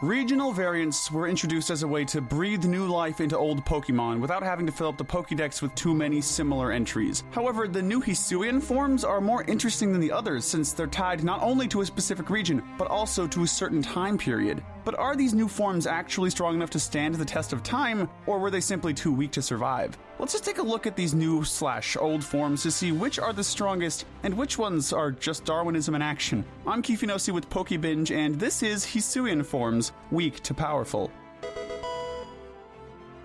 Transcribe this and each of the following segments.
Regional variants were introduced as a way to breathe new life into old Pokémon without having to fill up the Pokédex with too many similar entries. However, the new Hisuian forms are more interesting than the others since they're tied not only to a specific region, but also to a certain time period. But are these new forms actually strong enough to stand the test of time, or were they simply too weak to survive? Let's just take a look at these new/old forms to see which are the strongest and which ones are just Darwinism in action. I'm Kifinosi with Pokebinge, and this is Hisuian Forms, weak to powerful.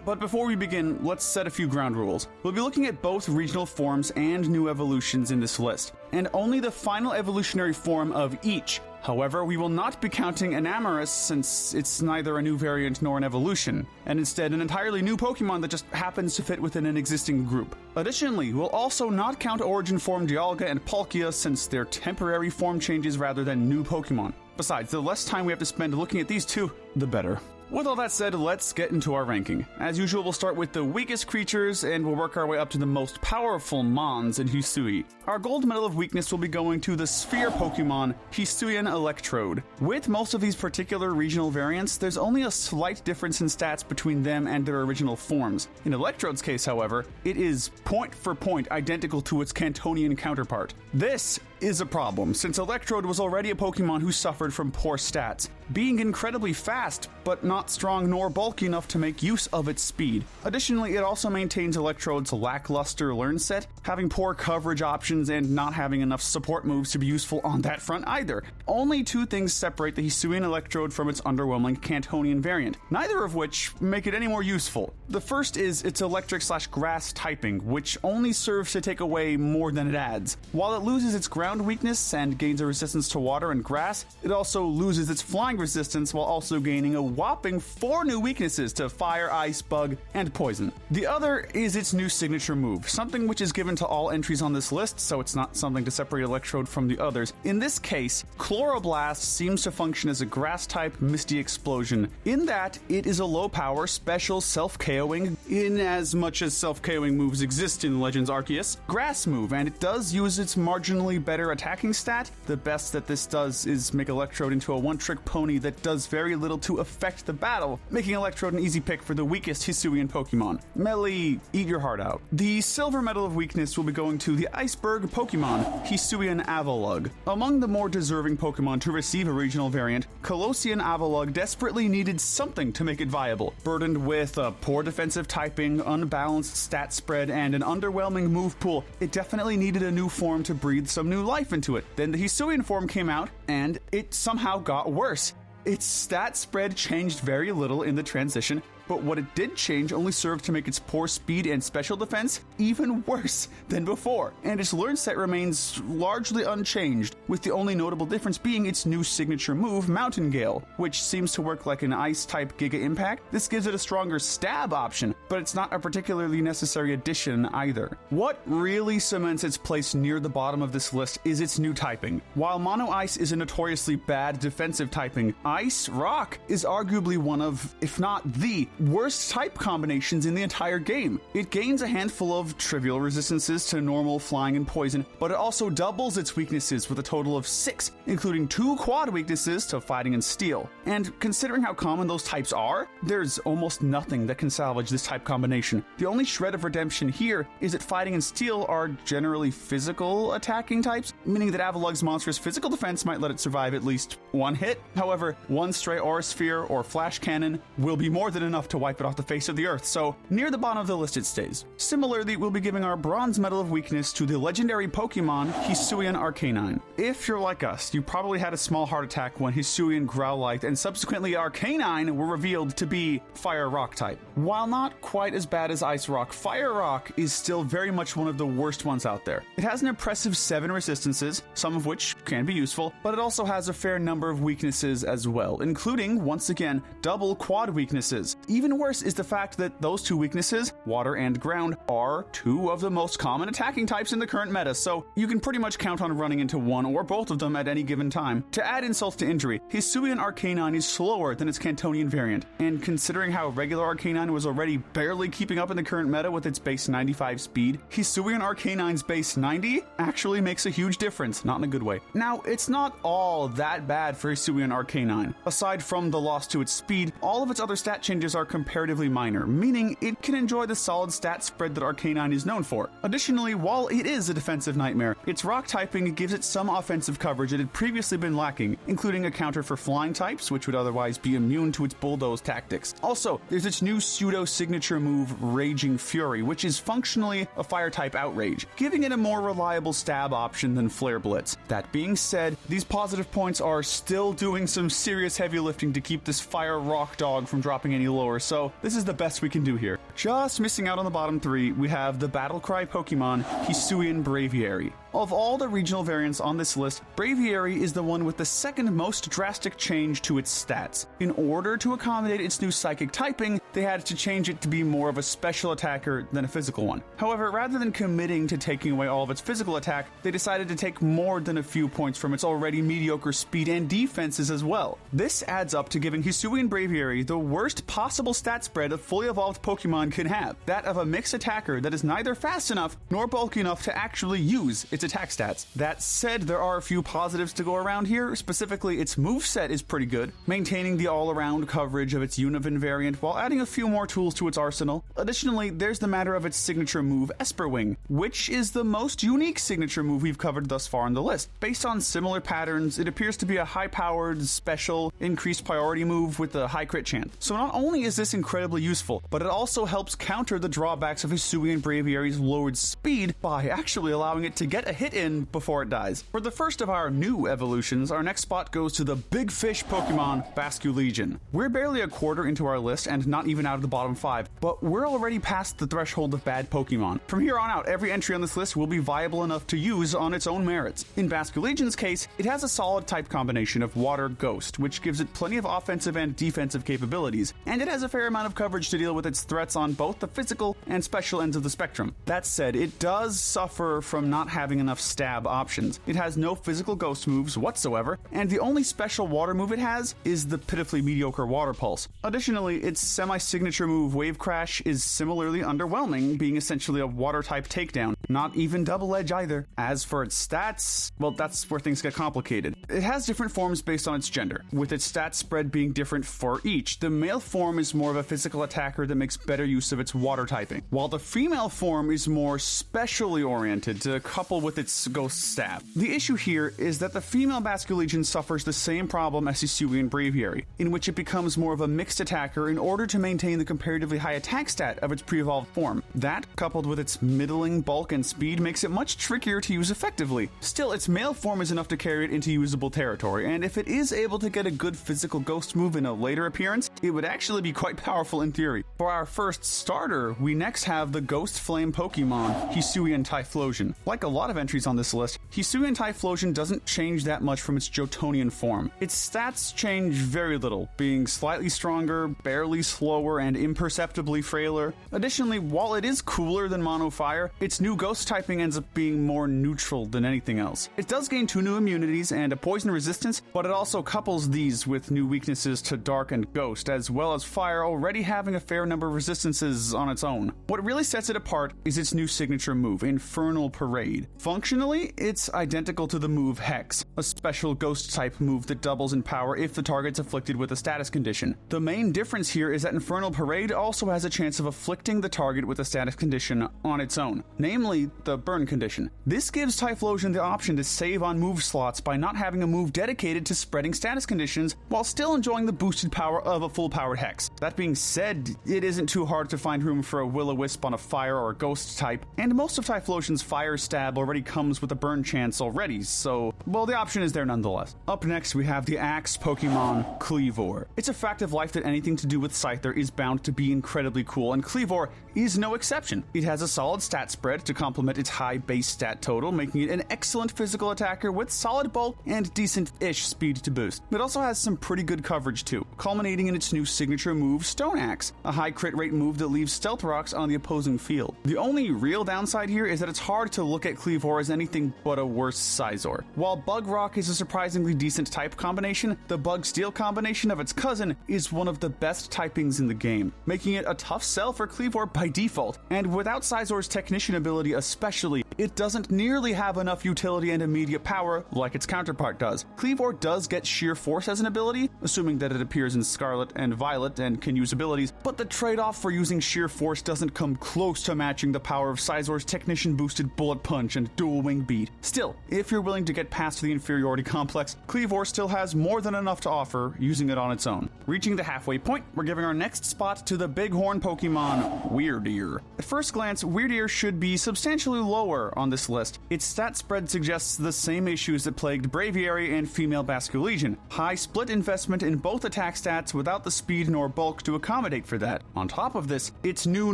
But before we begin, let's set a few ground rules. We'll be looking at both regional forms and new evolutions in this list, and only the final evolutionary form of each. However, we will not be counting Enamorus since it's neither a new variant nor an evolution, and instead an entirely new Pokemon that just happens to fit within an existing group. Additionally, we'll also not count Origin Form Dialga and Palkia since they're temporary form changes rather than new Pokemon. Besides, the less time we have to spend looking at these two, the better. With all that said, let's get into our ranking. As usual, we'll start with the weakest creatures, and we'll work our way up to the most powerful Mons in Hisui. Our gold medal of weakness will be going to the Sphere Pokemon, Hisuian Electrode. With most of these particular regional variants, there's only a slight difference in stats between them and their original forms. In Electrode's case, however, it is point for point identical to its Cantonian counterpart. This is a problem, since Electrode was already a Pokemon who suffered from poor stats, being incredibly fast, but not strong nor bulky enough to make use of its speed. Additionally, it also maintains Electrode's lackluster learn set, having poor coverage options and not having enough support moves to be useful on that front either. Only two things separate the Hisuian Electrode from its underwhelming Cantonian variant, neither of which make it any more useful. The first is its electric/grass typing, which only serves to take away more than it adds. While it loses its ground weakness and gains a resistance to water and grass, it also loses its flying resistance while also gaining a whopping 4 new weaknesses to fire, ice, bug, and poison. The other is its new signature move, something which is given to all entries on this list, so it's not something to separate Electrode from the others. In this case, Chloroblast seems to function as a grass-type Misty Explosion, in that it is a low-power, special self-KOing, in as much as self-KOing moves exist in Legends Arceus, grass move, and it does use its marginally better attacking stat. The best that this does is make Electrode into a one-trick pony that does very little to affect the battle, making Electrode an easy pick for the weakest Hisuian Pokemon. Melee, eat your heart out. The silver medal of weakness will be going to the Iceberg Pokemon, Hisuian Avalugg. Among the more deserving Pokemon to receive a regional variant, Colossian Avalugg desperately needed something to make it viable. Burdened with a poor defensive typing, unbalanced stat spread, and an underwhelming move pool, it definitely needed a new form to breathe some new life into it. Then the Hisuian form came out, and it somehow got worse. Its stat spread changed very little in the transition, but what it did change only served to make its poor speed and special defense even worse than before, and its learn set remains largely unchanged, with the only notable difference being its new signature move, Mountain Gale, which seems to work like an ice-type Giga Impact. This gives it a stronger stab option, but it's not a particularly necessary addition either. What really cements its place near the bottom of this list is its new typing. While Mono Ice is a notoriously bad defensive typing, Ice Rock is arguably one of, if not the, worst type combinations in the entire game. It gains a handful of trivial resistances to normal, flying, and poison, but it also doubles its weaknesses with a total of 6, including 2 quad weaknesses to fighting and steel. And considering how common those types are, there's almost nothing that can salvage this type combination. The only shred of redemption here is that fighting and steel are generally physical attacking types, meaning that Avalugg's monstrous physical defense might let it survive at least one hit. However, one stray Aura Sphere or Flash Cannon will be more than enough to wipe it off the face of the earth, so near the bottom of the list it stays. Similarly, we'll be giving our bronze medal of weakness to the legendary Pokemon Hisuian Arcanine. If you're like us, you probably had a small heart attack when Hisuian Growlithe and subsequently Arcanine were revealed to be Fire Rock type. While not quite as bad as Ice Rock, Fire Rock is still very much one of the worst ones out there. It has an impressive 7 resistances, some of which can be useful, but it also has a fair number of weaknesses as well, including, once again, double quad weaknesses. even worse is the fact that those two weaknesses, water and ground, are two of the most common attacking types in the current meta, so you can pretty much count on running into one or both of them at any given time. To add insult to injury, Hisuian Arcanine is slower than its Cantonian variant, and considering how regular Arcanine was already barely keeping up in the current meta with its base 95 speed, Hisuian Arcanine's base 90 actually makes a huge difference, not in a good way. Now, it's not all that bad for Hisuian Arcanine. Aside from the loss to its speed, all of its other stat changes are comparatively minor, meaning it can enjoy the solid stat spread that Arcanine is known for. Additionally, while it is a defensive nightmare, its rock typing gives it some offensive coverage it had previously been lacking, including a counter for flying types, which would otherwise be immune to its bulldoze tactics. Also, there's its new pseudo-signature move, Raging Fury, which is functionally a fire-type outrage, giving it a more reliable stab option than Flare Blitz. That being said, these positive points are still doing some serious heavy lifting to keep this fire rock dog from dropping any lower, so this is the best we can do here. Just missing out on the bottom three, we have the Battlecry Pokemon, Hisuian Braviary. Of all the regional variants on this list, Braviary is the one with the second most drastic change to its stats. In order to accommodate its new psychic typing, they had to change it to be more of a special attacker than a physical one. However, rather than committing to taking away all of its physical attack, they decided to take more than a few points from its already mediocre speed and defenses as well. This adds up to giving Hisuian Braviary the worst possible stat spread a fully evolved Pokemon can have, that of a mixed attacker that is neither fast enough nor bulky enough to actually use its attack stats. That said, there are a few positives to go around here. Specifically, its moveset is pretty good, maintaining the all-around coverage of its Univin variant while adding a few more tools to its arsenal. Additionally, there's the matter of its signature move, Esper Wing, which is the most unique signature move we've covered thus far on the list. Based on similar patterns, it appears to be a high-powered, special, increased priority move with a high crit chance. So not only is this incredibly useful, but it also helps counter the drawbacks of Hisuian Braviary's lowered speed by actually allowing it to get a hit in before it dies. For the first of our new evolutions, our next spot goes to the big fish Pokemon, Bascu Legion. We're barely a quarter into our list and not even out of the bottom 5, but we're already past the threshold of bad Pokemon. From here on out, every entry on this list will be viable enough to use on its own merits. In Bascu Legion's case, it has a solid type combination of Water Ghost, which gives it plenty of offensive and defensive capabilities, and it has a fair amount of coverage to deal with its threats on both the physical and special ends of the spectrum. That said, it does suffer from not having enough stab options. It has no physical ghost moves whatsoever, and the only special water move it has is the pitifully mediocre Water Pulse. Additionally, its semi-signature move Wave Crash is similarly underwhelming, being essentially a water-type takedown. Not even Double Edge either. As for its stats, well, that's where things get complicated. It has different forms based on its gender, with its stats spread being different for each. The male form is more of a physical attacker that makes better use of its water typing, while the female form is more specially oriented to couple with its ghost stab. The issue here is that the female Bascu Legion suffers the same problem as Hisuian Braviary, in which it becomes more of a mixed attacker in order to maintain the comparatively high attack stat of its pre-evolved form. That, coupled with its middling bulk and speed, makes it much trickier to use effectively. Still, its male form is enough to carry it into usable territory, and if it is able to get a good physical ghost move in a later appearance, it would actually be quite powerful in theory. For our first starter, we next have the Ghost Flame Pokemon, Hisuian Typhlosion. Like a lot of entries on this list, Hisuian Typhlosion doesn't change that much from its Jotonian form. Its stats change very little, being slightly stronger, barely slower, and imperceptibly frailer. Additionally, while it is cooler than Mono Fire, its new ghost typing ends up being more neutral than anything else. It does gain 2 new immunities and a poison resistance, but it also couples these with new weaknesses to Dark and Ghost, as well as Fire already having a fair number of resistances on its own. What really sets it apart is its new signature move, Infernal Parade. Functionally, it's identical to the move Hex, a special ghost-type move that doubles in power if the target's afflicted with a status condition. The main difference here is that Infernal Parade also has a chance of afflicting the target with a status condition on its own, namely the Burn condition. This gives Typhlosion the option to save on move slots by not having a move dedicated to spreading status conditions while still enjoying the boosted power of a full-powered Hex. That being said, it isn't too hard to find room for a Will-O-Wisp on a Fire or a Ghost type, and most of Typhlosion's Fire stab already comes with a Burn chance already, so, well, the option is there nonetheless. Up next, we have the axe Pokemon, Cleaver. It's a fact of life that anything to do with Scyther is bound to be incredibly cool, and Cleaver is no exception. It has a solid stat spread to complement its high base stat total, making it an excellent physical attacker with solid bulk and decent-ish speed to boost. It also has some pretty good coverage too, culminating in its new signature move, Stone Axe, a high crit rate move that leaves Stealth Rocks on the opposing field. The only real downside here is that it's hard to look at Cleaver as anything but a worse Scizor. While Bug Rock is a surprisingly decent type combination, the Bug Steel combination of its cousin is one of the best typings in the game, making it a tough sell for Cleaver by default, and without Scizor's Technician ability especially, it doesn't nearly have enough utility and immediate power like its counterpart does. Cleaver does get Sheer Force as an ability, assuming that it appears in Scarlet and Violet and can use abilities, but the trade-off for using Sheer Force doesn't come close to matching the power of Scizor's Technician-boosted Bullet Punch and Dual Wing Beat. Still, if you're willing to get past the inferiority complex, Cleaver still has more than enough to offer using it on its own. Reaching the halfway point, we're giving our next spot to the Bighorn Pokemon, Weirdier. At first glance, Weirdier should be substantially lower on this list. Its stat spread suggests the same issues that plagued Braviary and female Bascu Legion. High split investment in both attack stats without the speed nor bulk to accommodate for that. On top of this, its new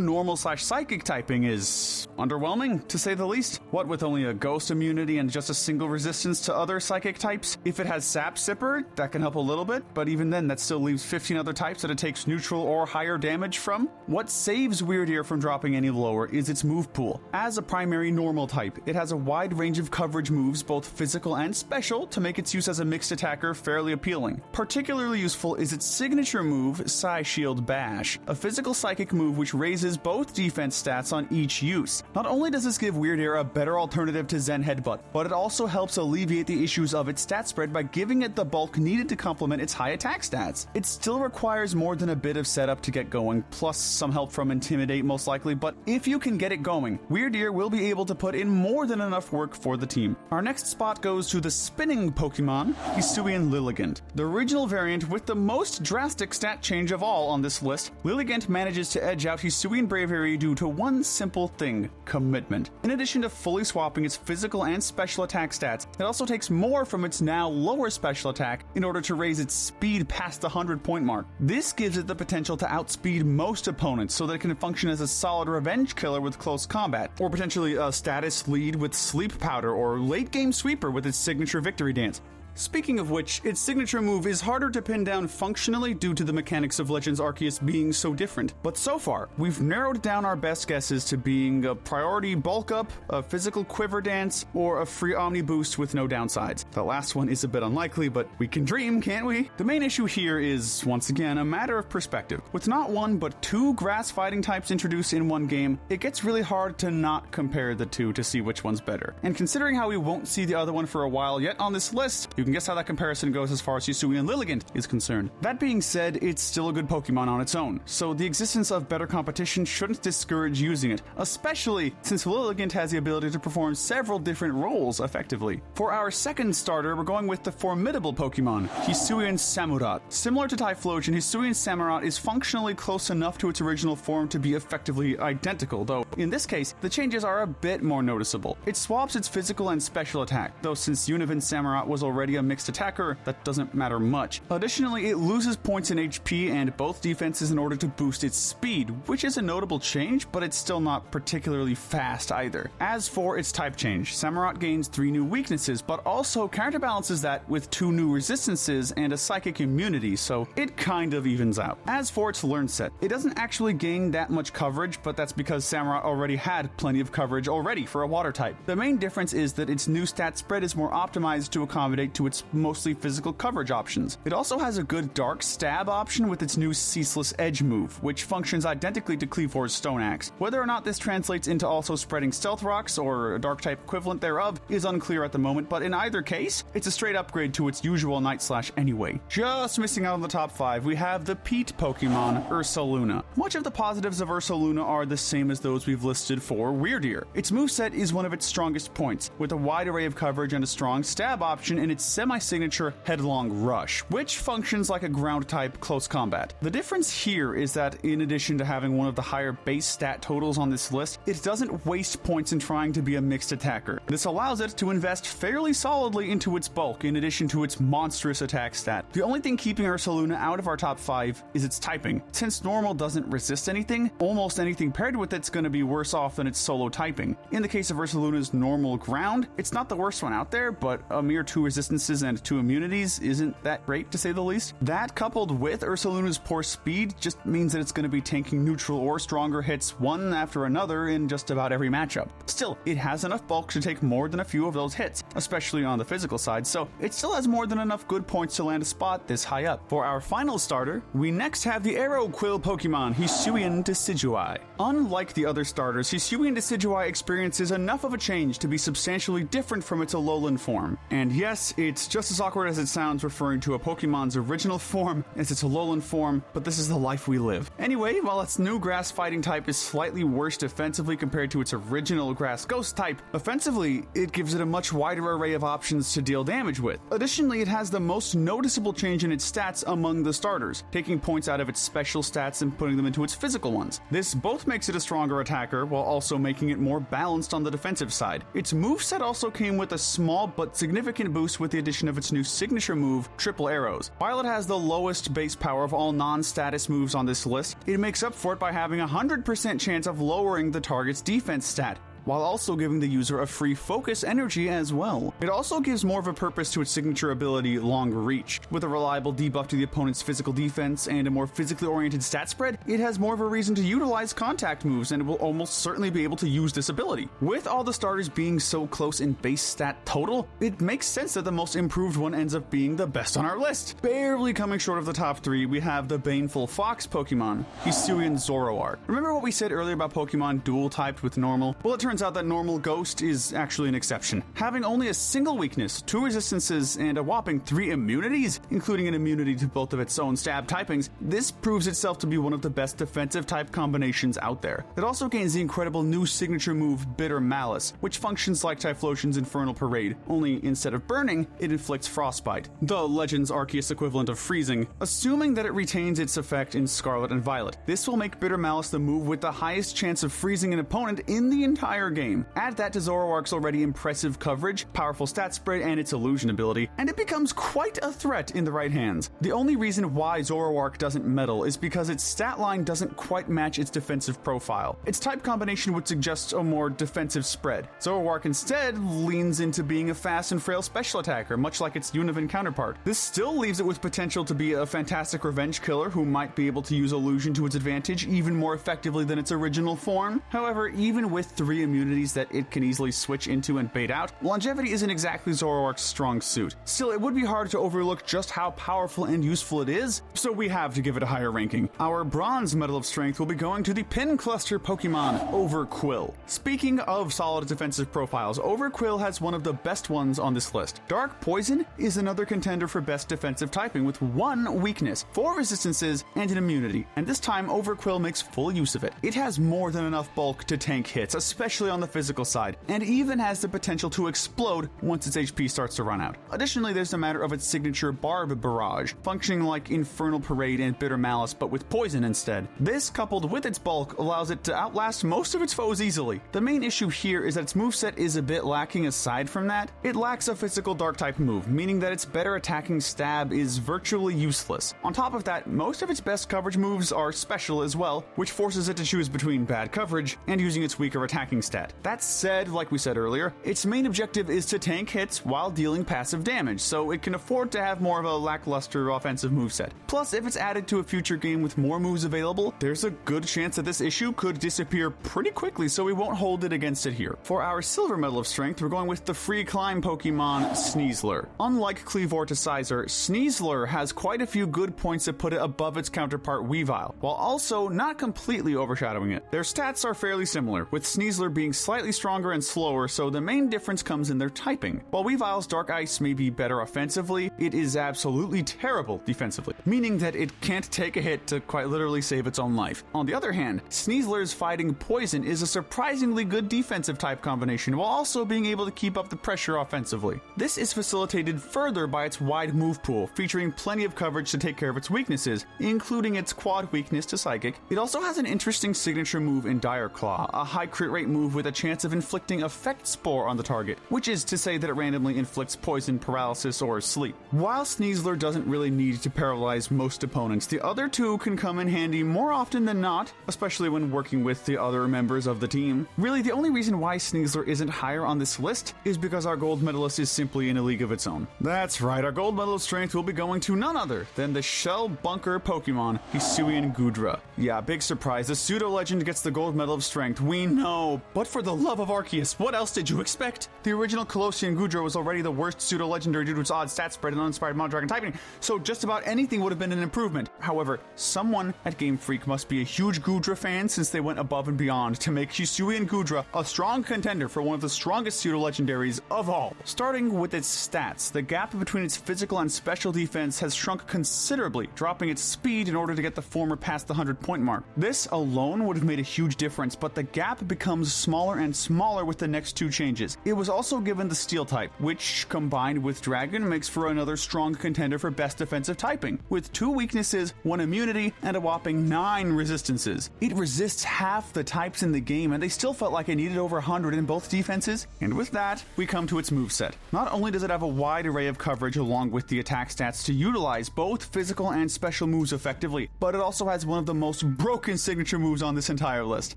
normal/psychic typing is underwhelming, to say the least. What with only a ghost immunity and just a single resistance to other psychic types? If it has Sap Sipper, that can help a little bit, but even then that still leaves 15 other types that it takes neutral or higher damage from. What saves Weirdier from dropping any lower is its move pool. As a primary normal type, it has a wide range of coverage moves, both physical and special, to make its use as a mixed attacker fairly appealing. Particularly useful is its signature move, Psy Shield Bash, a physical psychic move which raises both defense stats on each use. Not only does this give Weirdier a better alternative to Zen Headbutt, but it also helps alleviate the issues of its stat spread by giving it the bulk needed to complement its high attack stats. It still requires more than a bit of setup to get going, plus some help from Intimidate most likely, but if you can get it going, Weirdier will be able to put in more than enough work for the team. Our next spot goes to the spinning Pokemon, Hisuian Lilligan. The original variant with the most drastic stat change of all on this list, Lilligan manages to edge out Hisuian Braviary due to one simple thing: commitment. In addition to fully swapping its physical and special attack stats, it also takes more from its now lower special attack in order to raise its speed past the 100-point mark. This gives it the potential to outspeed most opponents so that it can function as a solid revenge killer with close combat, or potentially a status lead with Sleep Powder, or late game sweeper with its signature victory dance. Speaking of which, its signature move is harder to pin down functionally due to the mechanics of Legends Arceus being so different. But so far, we've narrowed down our best guesses to being a priority bulk up, a physical quiver dance, or a free Omni boost with no downsides. The last one is a bit unlikely, but we can dream, can't we? The main issue here is, once again, a matter of perspective. With not one, but two grass fighting types introduced in one game, it gets really hard to not compare the two to see which one's better. And considering how we won't see the other one for a while yet on this list, you can guess how that comparison goes as far as Hisuian Lilligan is concerned. That being said, it's still a good Pokemon on its own, so the existence of better competition shouldn't discourage using it, especially since Lilligan has the ability to perform several different roles effectively. For our second starter, we're going with the formidable Pokemon, Hisuian Samurott. Similar to Typhlosion, Hisuian Samurott is functionally close enough to its original form to be effectively identical, though in this case, the changes are a bit more noticeable. It swaps its physical and special attack, though since Univin Samurott was already a mixed attacker, that doesn't matter much. Additionally, it loses points in HP and both defenses in order to boost its speed, which is a notable change, but it's still not particularly fast either. As for its type change, Samurott gains 3 new weaknesses, but also counterbalances that with 2 new resistances and a psychic immunity, so it kind of evens out. As for its learn set, it doesn't actually gain that much coverage, but that's because Samurott already had plenty of coverage already for a water type. The main difference is that its new stat spread is more optimized to accommodate to its mostly physical coverage options. It also has a good dark stab option with its new Ceaseless Edge move, which functions identically to Cleaver's Stone Axe. Whether or not this translates into also spreading Stealth Rocks or a dark type equivalent thereof is unclear at the moment, but in either case, it's a straight upgrade to its usual Night Slash anyway. Just missing out on the top 5, we have the Peat Pokemon, Ursuluna. Much of the positives of Ursuluna are the same as those we've listed for Weirdier. Its moveset is one of its strongest points, with a wide array of coverage and a strong stab option in its semi-signature Headlong Rush, which functions like a ground-type close combat. The difference here is that in addition to having one of the higher base stat totals on this list, it doesn't waste points in trying to be a mixed attacker. This allows it to invest fairly solidly into its bulk in addition to its monstrous attack stat. The only thing keeping Ursuluna out of our top 5 is its typing. Since normal doesn't resist anything, almost anything paired with it's going to be worse off than its solo typing. In the case of Ursuluna's normal ground, it's not the worst one out there, but a mere 2 resistances and 2 immunities isn't that great to say the least. That coupled with Ursuluna's poor speed just means that it's going to be tanking neutral or stronger hits one after another in just about every matchup. Still, it has enough bulk to take more than a few of those hits, especially on the physical side, so it still has more than enough good points to land a spot this high up. For our final starter, we next have the Overquill Pokemon Hisuian Decidui. Unlike the other starters, Hisuian Decidui experiences enough of a change to be substantially different from its Alolan form. And yes, it's just as awkward as it sounds referring to a Pokemon's original form as its Alolan form, but this is the life we live. Anyway, while its new grass fighting type is slightly worse defensively compared to its original grass ghost type, offensively, it gives it a much wider array of options to deal damage with. Additionally, it has the most noticeable change in its stats among the starters, taking points out of its special stats and putting them into its physical ones. This both makes it a stronger attacker while also making it more balanced on the defensive side. Its moveset also came with a small but significant boost with the addition of its new signature move, Triple Arrows. While it has the lowest base power of all non-status moves on this list, it makes up for it by having a 100% chance of lowering the target's defense stat, while also giving the user a free focus energy as well. It also gives more of a purpose to its signature ability, Long Reach. With a reliable debuff to the opponent's physical defense and a more physically oriented stat spread, it has more of a reason to utilize contact moves and will almost certainly be able to use this ability. With all the starters being so close in base stat total, it makes sense that the most improved one ends up being the best on our list. Barely coming short of the top 3, we have the Baneful Fox Pokemon, Hisuian Zoroark. Remember what we said earlier about Pokemon dual-typed with normal? Well, it turns out that normal Ghost is actually an exception. Having only a single weakness, 2 resistances, and a whopping 3 immunities, including an immunity to both of its own stab typings, this proves itself to be one of the best defensive type combinations out there. It also gains the incredible new signature move Bitter Malice, which functions like Typhlosion's Infernal Parade, only instead of burning, it inflicts Frostbite, the Legend's Arceus equivalent of freezing, assuming that it retains its effect in Scarlet and Violet. This will make Bitter Malice the move with the highest chance of freezing an opponent in the entire game. Add that to Zoroark's already impressive coverage, powerful stat spread, and its illusion ability, and it becomes quite a threat in the right hands. The only reason why Zoroark doesn't meddle is because its stat line doesn't quite match its defensive profile. Its type combination would suggest a more defensive spread. Zoroark instead leans into being a fast and frail special attacker, much like its Univin counterpart. This still leaves it with potential to be a fantastic revenge killer who might be able to use illusion to its advantage even more effectively than its original form. However, even with 3 immunities that it can easily switch into and bait out, longevity isn't exactly Zoroark's strong suit. Still, it would be hard to overlook just how powerful and useful it is, so we have to give it a higher ranking. Our bronze medal of strength will be going to the Pin Cluster Pokemon, Overquill. Speaking of solid defensive profiles, Overquill has one of the best ones on this list. Dark Poison is another contender for best defensive typing with 1 weakness, 4 resistances, and an immunity, and this time Overquill makes full use of it. It has more than enough bulk to tank hits, especially on the physical side, and even has the potential to explode once its HP starts to run out. Additionally, there's a matter of its signature Barb Barrage, functioning like Infernal Parade and Bitter Malice, but with poison instead. This, coupled with its bulk, allows it to outlast most of its foes easily. The main issue here is that its moveset is a bit lacking. Aside from that, it lacks a physical dark type move, meaning that its better attacking stab is virtually useless. On top of that, most of its best coverage moves are special as well, which forces it to choose between bad coverage and using its weaker attacking stat. That said, like we said earlier, its main objective is to tank hits while dealing passive damage, so it can afford to have more of a lackluster offensive moveset. Plus, if it's added to a future game with more moves available, there's a good chance that this issue could disappear pretty quickly, so we won't hold it against it here. For our silver medal of strength, we're going with the free climb Pokemon, Sneezler. Unlike Cleaver to Sizer, Sneezler has quite a few good points that put it above its counterpart Weavile, while also not completely overshadowing it. Their stats are fairly similar, with Sneezler being slightly stronger and slower, so the main difference comes in their typing. While Weavile's Dark Ice may be better offensively, it is absolutely terrible defensively, meaning that it can't take a hit to quite literally save its own life. On the other hand, Sneezler's Fighting Poison is a surprisingly good defensive type combination while also being able to keep up the pressure offensively. This is facilitated further by its wide move pool, featuring plenty of coverage to take care of its weaknesses, including its quad weakness to Psychic. It also has an interesting signature move in Dire Claw, a high crit rate move with a chance of inflicting Effect Spore on the target, which is to say that it randomly inflicts poison, paralysis, or sleep. While Sneezler doesn't really need to paralyze most opponents, the other two can come in handy more often than not, especially when working with the other members of the team. Really, the only reason why Sneezler isn't higher on this list is because our gold medalist is simply in a league of its own. That's right, our gold medal of strength will be going to none other than the Shell Bunker Pokemon, Hisuian Goodra. Yeah, big surprise, the pseudo-legend gets the gold medal of strength, we know, but for the love of Arceus, what else did you expect? The original Colossian Goodra was already the worst pseudo-legendary due to its odd stat spread and uninspired Monodragon typing, so just about anything would have been an improvement. However, someone at Game Freak must be a huge Goodra fan since they went above and beyond to make Hisuian Goodra a strong contender for one of the strongest pseudo-legendaries of all. Starting with its stats, the gap between its physical and special defense has shrunk considerably, dropping its speed in order to get the former past the 100-point mark. This alone would have made a huge difference, but the gap becomes smaller and smaller with the next two changes. It was also given the Steel type, which, combined with Dragon, makes for another strong contender for best defensive typing, with 2 weaknesses, 1 immunity, and a whopping 9 resistances. It resists half the types in the game, and they still felt like it needed over 100 in both defenses. And with that, we come to its moveset. Not only does it have a wide array of coverage along with the attack stats to utilize both physical and special moves effectively, but it also has one of the most broken signature moves on this entire list.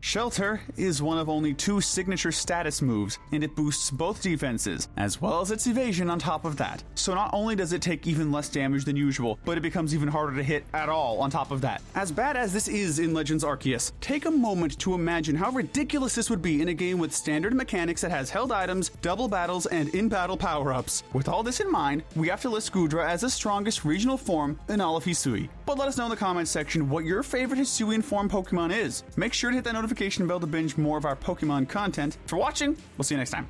Shelter is one of only 2 signature status moves, and it boosts both defenses, as well as its evasion on top of that. So not only does it take even less damage than usual, but it becomes even harder to hit at all on top of that. As bad as this is in Legends Arceus, take a moment to imagine how ridiculous this would be in a game with standard mechanics that has held items, double battles, and in-battle power-ups. With all this in mind, we have to list Goodra as the strongest regional form in all of Hisui. But let us know in the comments section what your favorite Hisuian form Pokemon is. Make sure to hit that notification bell to binge more of our Pokemon content. For watching, we'll see you next time.